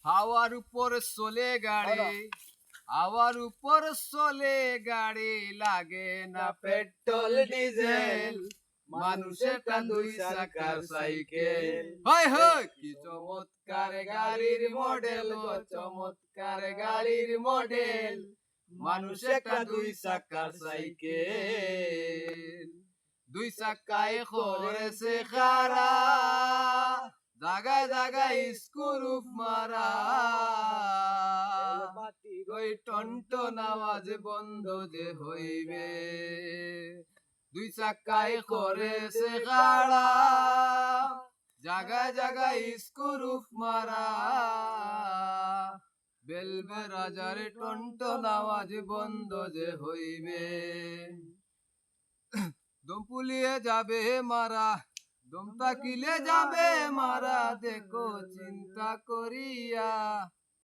হাওয়ার উপর চলে গাড়ি, হাওয়ার উপর চলে গাড়ি, লাগে না পেট্রোল ডিজেল, মানুষেরটা দুই চাকার সাইকেল। হয় হয় কি চমৎকার গাড়ির মডেল, চমৎকার গাড়ির মডেল, মানুষেরটা দুই চাকার সাইকেল। দুই চাকায় করেছে খারা, জাগায় জাগায় স্ক্রুপ মারা, ওই টনটন আওয়াজ বন্ধ যে হইবে। দুই চাকায় করেছে খাড়া, জাগায় জাগায় স্ক্রুপ মারা, বেলবে রাজার টনটন আওয়াজ বন্ধ যে হইবে। দম পুলিয়ে যাবে মারা, দম তাকিলে যাবে মারা, দেখো চিন্তা করিয়া।